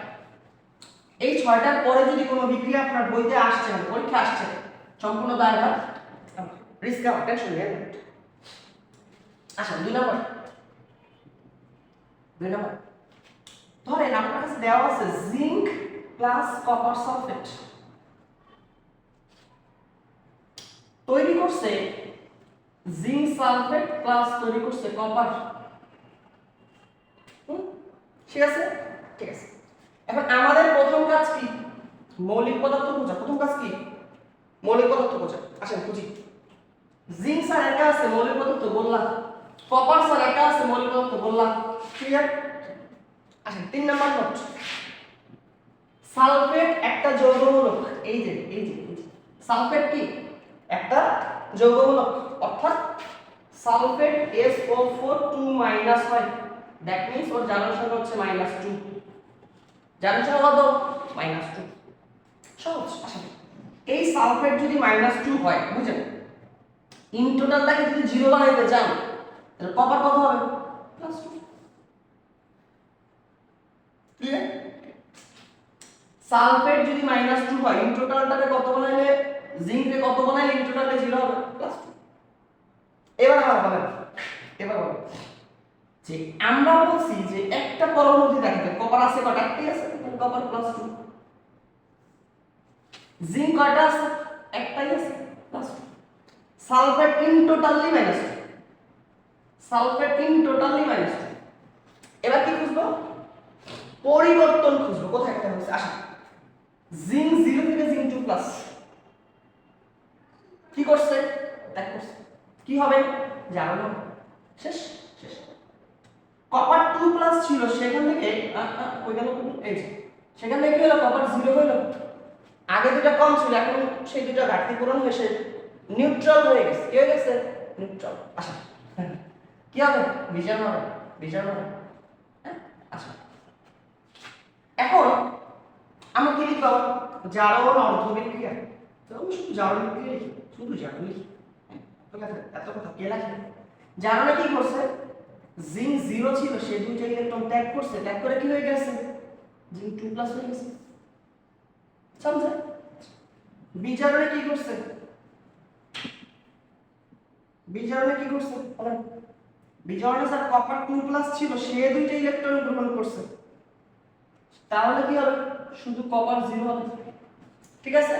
B: এই 6টার পরে যদি কোনো বিক্রিয়া আপনার বইতে আসছে না, পরীক্ষা আসছে, সম্পূর্ণ দায়ভার রিস্ক আমার, টেনশন নেই। আচ্ছা 2 নম্বর। ধরেন আপনার কাছে দেওয়া আছে জিঙ্ক প্লাস কপার সালফেট তৈরি করছে, জিঙ্ক সালফেট প্লাস তৈরি করছে কপার। ঠিক আছে? ঠিক আছে। এখন আমাদের প্রথম কাজ কি? মৌলিক পদার্থ খোঁজা। প্রথম কাজ কি? মৌলিক পদার্থ খোঁজা। আসেন খুঁজি। জিঙ্ক স্যার একা আছে, মৌলিক পদার্থ বললাম। কপার স্যার একা আছে, মৌলিক পদার্থ বললাম। ক্লিয়ার? আসেন 3 নাম্বার নোট। সালফেট একটা যৌগমূলক। এই যে সালফেট কি? একটা যৌগমূলক, অর্থাৎ সালফেট SO4 2- হয়। দ্যাট মিন্স ওর জারণ সংখ্যা হচ্ছে -2। জারণ সংখ্যা কত? -2। সহজ। আসেন এই সালফেট যদি -2 হয়, বুঝেন, ইন টোটালটাকে যদি 0 বানাইতে চান তাহলে কপার কত হবে? +2। ক্লিয়ার? সালফেট যদি -2 হয়, ইন টোটালটাকে কত বানাইলে, জিঙ্কে কত বানাইলে ইন টোটালে 0 হবে? +2। এবার বলেন যে আমরা বলছি যে একটা পরমাণু যদি দেখেন কপার আছে কয়টা? একটাই আছে, তাহলে কপার +2। জিঙ্ক কয়টা আছে? একটাই আছে, +2। Sulphate in totally -2। এবার কি খুঁজবো? পরিবর্তন খুঁজবো। কোথায় একটা হচ্ছে? আসেন জিঙ্ক 0 থেকে জিঙ্ক 2+, কি করছে? ত্যাগ করছে। কি হবে? জারণ হবে। শেষ। কপার 2+ ছিল, সেখান থেকে কই গেল? এই যে সেখান থেকে কি হলো? কপার 0 হলো। আগে দুটো কম ছিল, এখন সেই দুটো ঘাটতি পূরণ হয়ে সে নিউট্রাল হয়ে গেছে। কি হয়ে গেছে? নিউট্রাল। আসেন কি হবে? বিজারণ হবে। বিজারণ হবে। হ্যাঁ আচ্ছা, এখন আমরা কি লিখব? জারণ অর্ধবিক্রিয়া। তো আমি শুধু জারণ বিক্রিয়া লিখি, শুধু জারণ লিখি। এত কথা কে লেখে? জারণে কি করছে? জিঙ্ক 0 ছিল, সে দুইটা ইলেকট্রন ত্যাগ করছে, ত্যাগ করে কি হয়ে গেছে? জিঙ্ক 2 প্লাস হয়ে গেছে। সমঝে? বিজারণে কি করছে? বিজারণে কি করছে? বলেন। বিজারণে স্যার কপার 2 প্লাস ছিল, সে দুইটা ইলেকট্রন গ্রহণ করছে, তাহলে কি হবে? শুধু কপার 0 হবে। ঠিক আছে?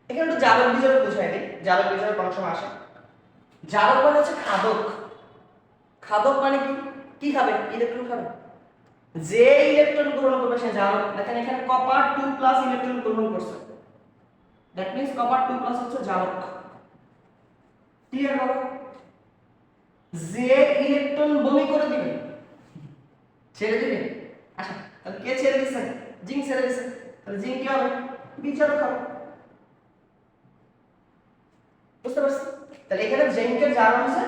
B: এখানে একটু জারক বিজারক বুঝাই দিই। জারক বিজারক অনেক সময় আসে। জারক মানে হচ্ছে খাদক। খাদক মানে কি? কি খাবে? ইলেকট্রন খাবে। যে ইলেকট্রন গ্রহণ করবে সে জারক। দেখেন এখানে কপার 2 প্লাস ইলেকট্রন গ্রহণ করছে, দ্যাট মিন্স কপার 2 প্লাস হচ্ছে জারক। ক্লিয়ার হবে? যে ইলেকট্রন বমি করে দিবে, ছেড়ে দিবে। আচ্ছা, তাহলে কে ছেড়ে দিচ্ছে? জিঙ্ক ছেড়ে দিচ্ছে, তাহলে জিঙ্ক কি হবে? বিজারক হবে। বুঝতে পারছি? তাহলে এখানে জিঙ্কের জারণ হচ্ছে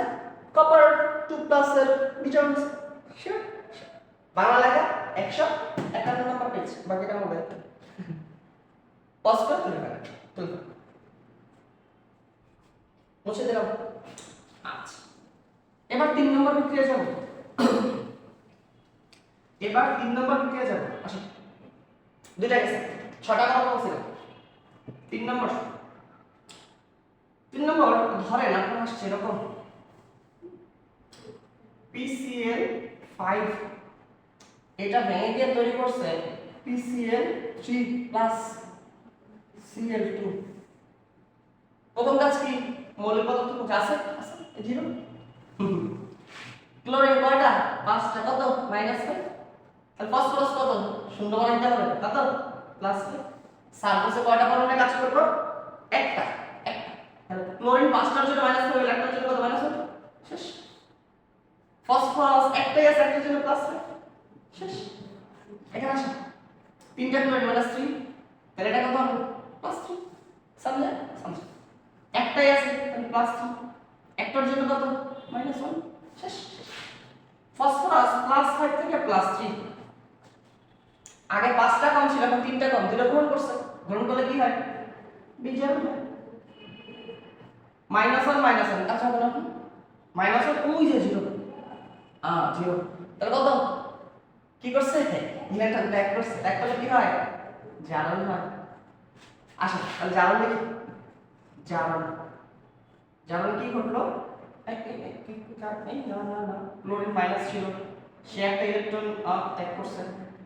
B: কপার 2 প্লাস এর বিজারণ হচ্ছে। শিওর? বাংলা লেখা 151 নম্বর পেজ, বাকিটা আমাদের পজ করে তুলে ফেলেন। মুছে দিলাম। আচ্ছা, এবার 3 নম্বর বিক্রিয়া যাব। এবার 3 নম্বর বিক্রিয়া যাব। আচ্ছা, দুইটা গেছে, 6টা কথা বলছিল। 3 নম্বর ধরেন আপনার আসছে এরকম PCl5, এটা ভেঙে দিয়ে তৈরি করছে PCl3 প্লাস Cl2। প্রথম কাজ কি? মৌলিক পদার্থ আছে আছে 0। ক্লোরিন কয়টা? 5টা, কত? -5। তাহলে ফসফরাস কত? 0 বানাইতে হবে, কত? +5। সালফাসে কয়টা পরমাণু কাজ করবে? একটা। তাহলে ক্লোরিন 5টার জন্য মাইনাস হবে, একটার জন্য কত মাইনাস হবে? শেষ। ফসফরাস একটাই আছে, একটার জন্য +5 শেষ। এখানে আসো, 3টা ক্লোরিন -3, তাহলে এটা কত হবে? +3। समझे? समझे? একটাই আছে, তাহলে +3, একটার জন্য কত? -1 শেষ। ফসফরাস +5 থেকে +3, আগে 5টা কম ছিল, এখন 3টা কম, দুটো গ্রহণ করছে, গ্রহণ করলে কি হয়? বিজারণ হয়। -1 কাছে হবে না? -1 ওই যে 0, 0, তাহলে কত? কি করছে? ইলেকট্রন ত্যাগ করছে, ত্যাগ করলে কি হয়? জারণ হয়। আসো তাহলে জারণ লিখি। জারণ কি ঘটলো? ক্লোরিন মাইনাস ছিল, সে একটা ইলেকট্রন ত্যাগ করছে।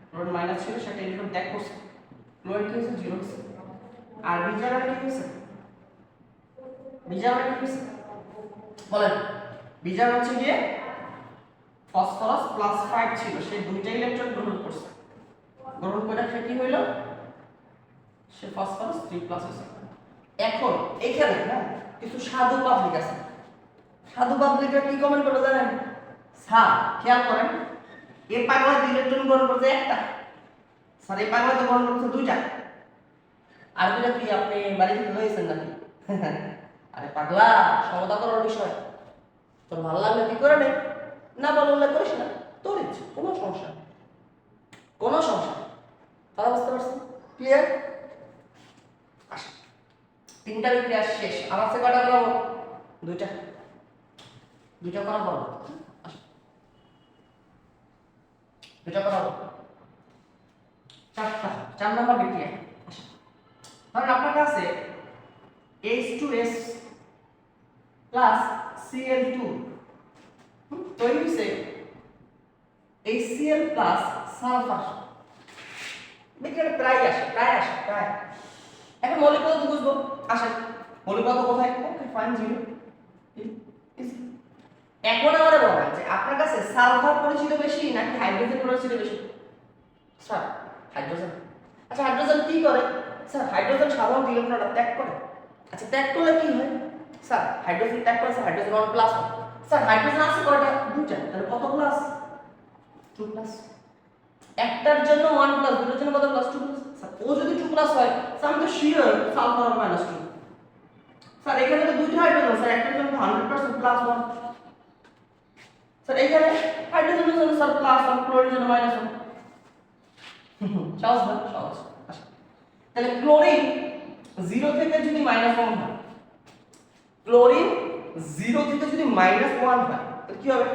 B: ক্লোরিন মাইনাস ছিল, সে একটা ইলেকট্রন ত্যাগ করছে, ক্লোরিন কি হয়েছে? 0 হয়েছে। আর বিজারণে কি হয়েছে? বলেন। বিজারণ হচ্ছে গিয়ে ফসফরাস +5 ছিল, সে দুইটা ইলেকট্রন গ্রহণ করছে, গ্রহণ করে সে কি হইল? সে ফসফরাস 3+ হয়েছে। এখন এখানে না কিছু সাধু পাবলিক আছে। সাধু পাবলিকরা কি কমেন্ট করবে জানেন? স্যার খেয়াল করেন, এই পাগলা ইলেকট্রন গ্রহণ করছে একটা, স্যার এই পাগলা তো গ্রহণ করছে দুইটা, আর দুইটা কি আপনি বাড়ি থেকে লইছেন নাকি? আরে পাগলা, সমতা করার বিষয়, তোর ভালো লাগলে কি করে নে, না ভালো লাগলে করিস না, তোর ইচ্ছে, কোনো সমস্যা নেই, কোনো সমস্যা নেই। কথা বুঝতে পারছেন? ক্লিয়ার? আসা, 3টা বিক্রিয়া শেষ। আর আছে কয়টা করাবো? 2টা করাবো। আসা, 2টা করাবো। 4 নম্বর বিক্রিয়া। আসা, ধরেন আপনার কাছে H2S প্লাস Cl2 তৈরি হয়েছে HCl প্লাস সালফার। বিক্রিয়া প্রায় আসে। এখন মৌলিক পদার্থ বুঝবো। আসেন, মৌলিক পদার্থ কোথায়? Okay fine, 0। এখন আমাদের বলেন যে আপনার কাছে সালফার পরিচিত বেশি নাকি হাইড্রোজেন পরিচিত বেশি? Sir hydrogen. আচ্ছা, হাইড্রোজেন কি করে? স্যার হাইড্রোজেন সাধারণত ইলেকট্রনটা ত্যাগ করে। আচ্ছা, ত্যাগ করলে কি হয়? স্যার হাইড্রোজেন ত্যাগ করে, স্যার হাইড্রোজেন 1+ হয়। স্যার হাইড্রোজেন আছে কয়টা? 2টা, তাহলে কত প্লাস? 2+। একটার জন্য 1+, দুটোর জন্য কত প্লাস? 2+। স্যার ও যদি 2+ হয়, স্যার আমি তো শিওর সালফার -2। স্যার এখানে তো দুইটা হাইড্রোজেন, স্যার একটার জন্য 100% +1। স্যার এখানে হাইড্রোজেনের জন্য স্যার প্লাস আর ক্লোরিনের জন্য মাইনাস 1 সহজ না সহজ আচ্ছা তাহলে ক্লোরিন 0 থেকে যদি -1 হয় ক্লোরিন 0 থেকে যদি -1 হয় তাহলে কি হবে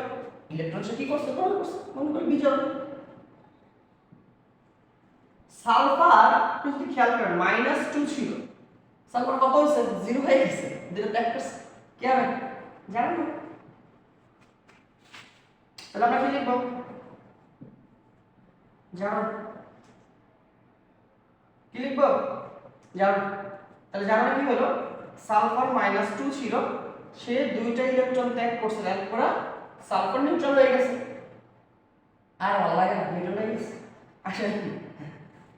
B: ইলেকট্রন সে কি করছে গ্রহণ করছে মনে করি বিজোড় সালফার যদি খেয়াল করেন -2 ছিল সালফার কত হয়েছে 0 হয়ে গেছে 0 ত্যাগ করছে কি হবে জানেন না তাহলে আমরা কি লিখব জানো কি লিখব জানো তাহলে জানো কি হলো সালফার -2 ছিল সে দুইটা ইলেকট্রন ত্যাগ করছে ত্যাগ করা সালফার নিউট্রাল হয়ে গেছে আর ভালো লাগে না নিউট্রাল হয়ে গেছে আসেন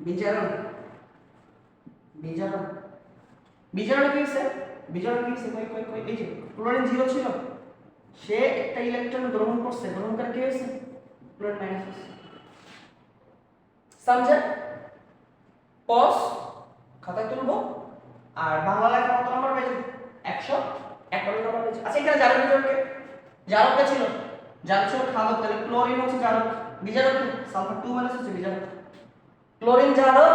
B: বিজারণ বিজারণ বিজারণ কি হয়েছে বিজারণ কি হয়েছে কই কই কই এই যে ক্লোরিন 0 ছিল সে একটা ইলেকট্রন গ্রহণ করছে গ্রহণ করে কি হয়েছে ক্লোরিন মাইনাস হয়েছে समझे পজ খাতায় তুলবো আর বাংলা লেখা কত নাম্বার পেয়েছে 151 নাম্বার পেয়েছে আচ্ছা এখানে জারক বিজারককে জারকটা ছিল জারক ছিল খাদক তাহলে ক্লোরিন হচ্ছে জারক বিজারক সালফার 2 মাইনাস হচ্ছে বিজারক ক্লোরিন জারক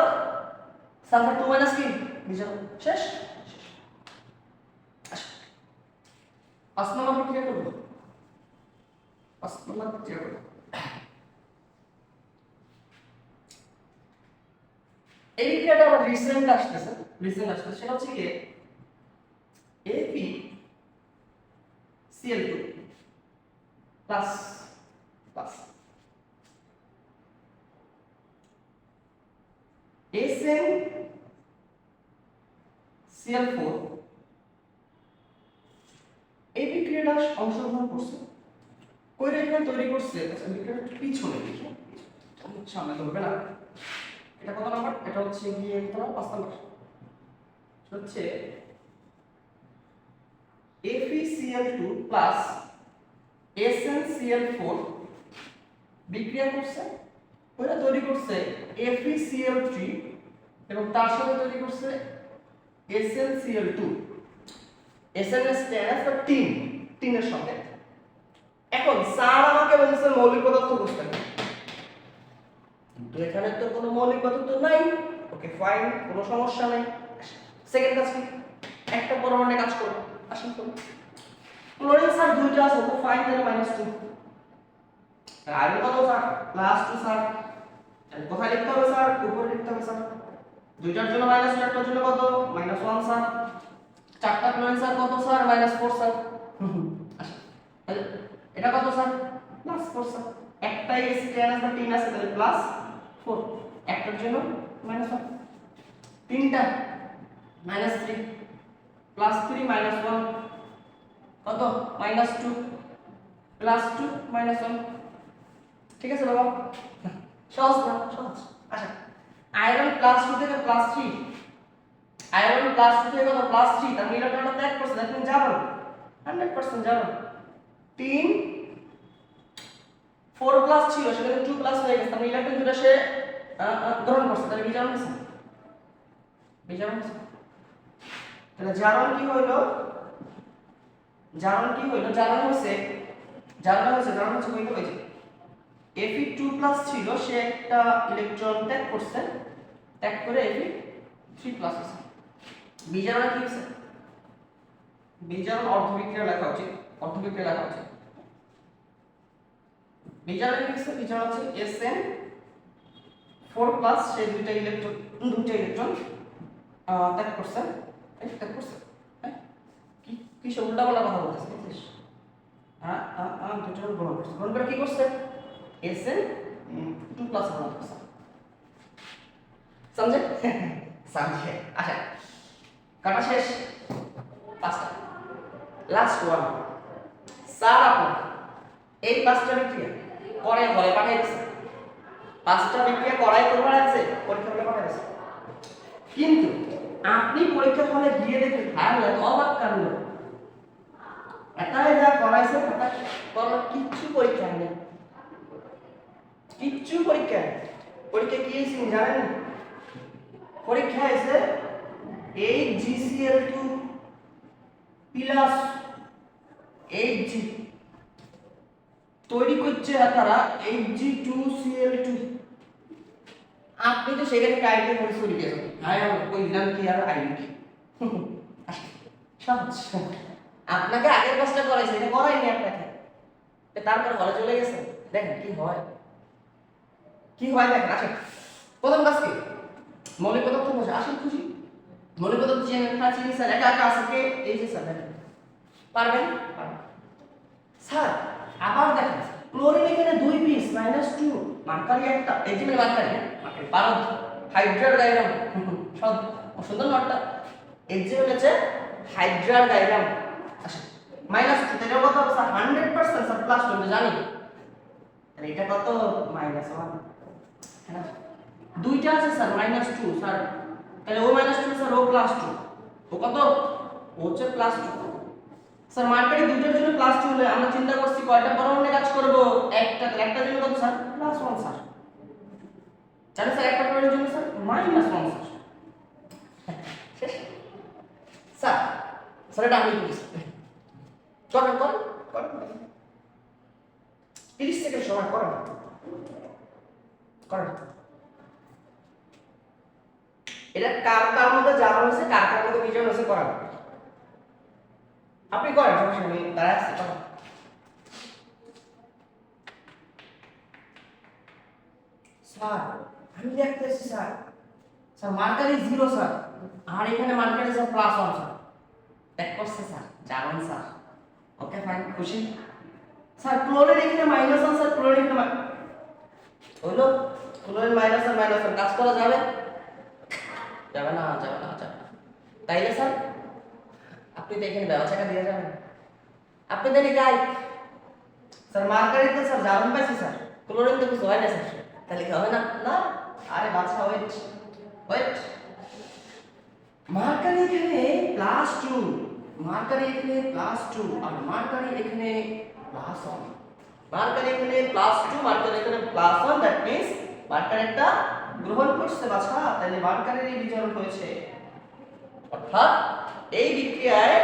B: সালফার 2 মাইনাস কি বিজারক শেষ আচ্ছা 5 নম্বর প্রক্রিয়া করব 5 নম্বর প্রক্রিয়া করব এই বিক্রিয়াটা আবার রিসেন্ট আসতেছে সেটা হচ্ছে কি ApCl2 প্লাস প্লাস SnCl4 এই বিক্রিয়াটা অংশগ্রহণ করছে কই রেখা তৈরি করছে আচ্ছা বিক্রিয়াটা পিছনে দেখি সামনে ধরবে না এটা কত নাম্বার এটা হচ্ছে গিয়ে কত 5 নাম্বার হচ্ছে FeCl2 প্লাস SnCl4 বিক্রিয়া করছে ওটা তৈরি করছে FeCl3 এবং তার সাথে তৈরি করছে SnCl2 SN স্ট্যান্ডস ফর টিনের সাথে এখন স্যার আমাকে বলছে মৌলিক পদার্থ বুঝতে হবে তো এখানে তো কোনো মৌলিক পদার্থ নাই ওকে ফাইন কোনো সমস্যা নাই সেকেন্ড কাজ কি একটা পরমাণু কাজ করব আসুন করব ক্লোরিন স্যার দুইটা আছে তো ফাইন তাহলে -2 আয়রন কত স্যার +2 স্যার কোথায় লিখতে হবে স্যার উপরে লিখতে হবে স্যার দুইটার জন্য -2 একটার জন্য কত -1 স্যার চারটা ক্লোরিন স্যার কত স্যার -4 স্যার আচ্ছা এটা কত স্যার +4 স্যার একটাই স্ট্যান্ডার্ড বা 3 আছে তাহলে +4 একটার জন্য -1 তিনটা -3 +3 -1 কত -2 +2 -1 ঠিক আছে বাবা সহজ না সহজ আচ্ছা আয়রন +2 থেকে +3 আয়রন +2 থেকে কত +3 তার ইলেকট্রনটা ত্যাগ করছে দ্যাট মিন্স যাবে 100% যাবে 3 4 প্লাস ছিল সেখানে 2 প্লাস হয়ে গেছে তাহলে ইলেকট্রন দুটো সে গ্রহণ করছে তাহলে বিজারণ হয়েছে তাহলে জারণ কি হইলো জারণ হচ্ছে কইলো হয়েছে Fe2 প্লাস ছিল সে একটা ইলেকট্রন ত্যাগ করছে ত্যাগ করে Fe3 প্লাস হয়েছে বিজারণ কি হয়েছে বিজারণ অর্ধবিক্রিয়া লেখা উচিত বিজারণ কি হচ্ছে বিজারণ হচ্ছে Sn4 প্লাস সে দুইটা ইলেকট্রন ত্যাগ করছে কি সব উল্টাপাল্টা কথা বলতেছে বুঝছিস দুটো গ্রহণ করে কি করছে Sn2 প্লাস গ্রহণ করছে समझे আচ্ছা কাটা শেষ পাঁচটা লাস্ট ওয়ান স্যার আপনি এই পাঁচটা বিক্রিয়া করে হলে পাঠিয়েছে পাঁচটা বিক্রিয়া করাই করবার আছে পরীক্ষা হলে পাঠিয়েছে কিন্তু আপনি পরীক্ষা হলে গিয়ে দেখেন ভালো অবাক কাণ্ড এটাই যা করাইছে তা করলো কিচ্ছু পরীক্ষা নেই পরীক্ষা কি হয়েছে জানেন পরীক্ষা হয়েছে HgCl2 প্লাস Hg তৈরি করছে তারা Hg2Cl2। আপনি তো সেখানে কাইটে মনে তৈরি করেছেন, আয় ওই দিলাম কি আর আইন কি সহজ। আপনাকে আগের কাজটা করাইছে, এটা করাইনি আপনাকে, তারপর ঘরে চলে গেছে। দেখেন কি হয়, কি হয় দেখেন। আসেন প্রথম কাজ কি, মৌলিক পদার্থ বসে আসেন খুশি। মৌলিক পদার্থ চিনি স্যার, একা একা আছে কে, এই যে স্যার দেখেন পারবেন পারবেন স্যার। আবার দেখেন ক্লোরিন এখানে 2 পিস -2, মার্কারি একটা, এই যে মানে মার্কারি না মার্কারি পারদ হাইড্রার ডায়াগ্রাম সব সুন্দর নামটা। এই যে হচ্ছে হাইড্রার ডায়াগ্রাম। আসেন -2 এটা কত হবে স্যার? 100% স্যার প্লাস 2 জানি। তাহলে এটা কত? -1 হ্যাঁ দুইটা আছে স্যার -2 স্যার, তাহলে ও -2 স্যার ও +2, ও কত? ও হচ্ছে +2 স্যার। মার্কারি দুইটার জন্য +2 হলে আমরা চিন্তা করছি কয়টা পরমাণু নিয়ে কাজ করব? একটা, তাহলে একটার জন্য কত স্যার? +1 স্যার। জানেন স্যার একটা পরমাণুর জন্য স্যার -1 স্যার। শেষ স্যার। স্যার এটা আমি বলছি, করেন করেন করেন 30 সেকেন্ড সময় করেন করেন। এটা কার কার মধ্যে জানা হয়েছে, কার কার মধ্যে বিজয় হয়েছে করান। আপনি করেন, সমস্যা নেই, দাঁড়ায় আসছে করেন। স্যার আমি দেখতেছি স্যার, স্যার মার্কারি 0 স্যার, আর এখানে মার্কারি স্যার +1 স্যার। এক করছে স্যার, জানেন স্যার। ওকে ফাইন, খুশি স্যার। ক্লোরিন এখানে -1 স্যার, ক্লোরিন এখানে হলো ক্লোরিন -1 কাজ করা যাবে? যাবে না, যাবে না, যাবে না। তাইলে স্যার আপনি তো এখানে ব্যবসাটা দিয়ে যাবেন, আপনি দেন গাই স্যার। মার্কারি তো স্যার জানেন পাইছি স্যার, ক্লোরিন তো কিছু হয় না স্যার, তাহলে কি হবে না? না আরে বাচ্চা ওয়েট ওয়েট। মার্কারি এখানে +2, মার্কারি এখানে +2 আর মার্কারি এখানে +1। মার্কারি এখানে +2, মার্কারি এখানে +1, দ্যাট মিন্স মার্কারিটা গ্রহণ করছে বাচ্চা, তাহলে মার্কারির বিজারণ হয়েছে। অর্থাৎ এই বিক্রিয়ায়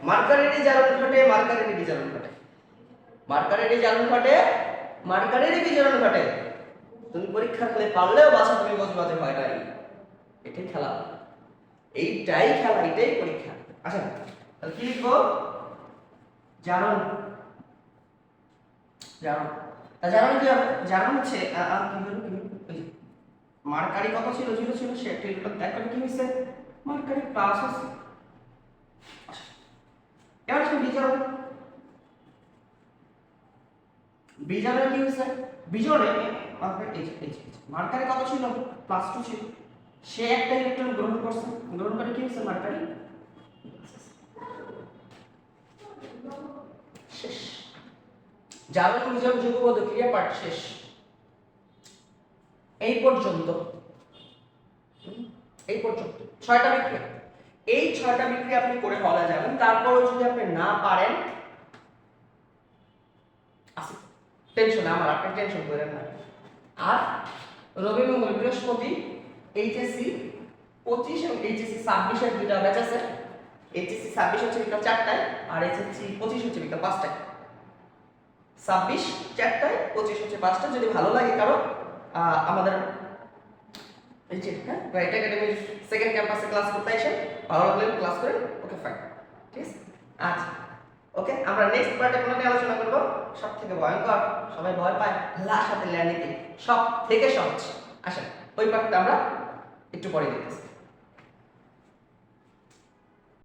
B: মার্কারির জারণ ঘটে, মার্কারির বিজারণ ঘটে, মার্কারির জারণ ঘটে, মার্কারির বিজারণ ঘটে। তুমি পরীক্ষা হলে পারলেও বাচ্চা তুমি বজবাজে হয় নাই। এটাই খেলা, এইটাই খেলা, এটাই পরীক্ষা। আচ্ছা তাহলে কি লিখবো? জারণ। জারণ তা জারণ কি হবে? জারণ হচ্ছে কি হলো কি মার্কারি কত ছিল? 0 ছিল, সে একটা ইলেকট্রন ত্যাগ করে কি হইছে? মার্কারি প্লাস আছে। এবার কি বিজারণ? বিজারণে কি হইছে? বিজোড়ে মার্কারি কত ছিল? +2 ছিল, সে একটা ইলেকট্রন গ্রহণ করছে, গ্রহণ করে কি হইছে? মার্কারি শেষ। জারণ বিজোড় যুগপদ ক্রিয়া পাঠ শেষ। এই পর্যন্ত, এই পর্যন্ত 6টা বিক্রিয়া। এই 6টা বিক্রিয়া আপনি করে ফেলা যাবেন। তারপরও যদি আপনি না পারেন, আসি টেনশন আমার, আপনি টেনশন করেন না। আর রবি মঙ্গল বৃহস্পতি এইচএসসি 25 এবং এইচএসসি 26 এর দুইটা ব্যাচ আছে। এইচএসসি 26 হচ্ছে বিকাল 4টায় আর এইচএসসি 25 হচ্ছে বিকাল 5টায়। 26 4টায়, 25 হচ্ছে 5টায়। যদি ভালো লাগে কারো আমাদের এই যে রাইট একাডেমির সেকেন্ড ক্যাম্পাসে ক্লাস করতে আসেন, ভালো লাগলে ক্লাস করেন। ওকে ফাইন, ঠিক আছে। আচ্ছা ওকে, আমরা নেক্সট পার্টে কোনো নিয়ে আলোচনা করব সবথেকে ভয়ঙ্কর, সবাই ভয় পায়, লার সাথে ল্যান্ডিং, সব থেকে সহজ। আসেন ওই পার্টটা আমরা একটু পরে দেখতেছি।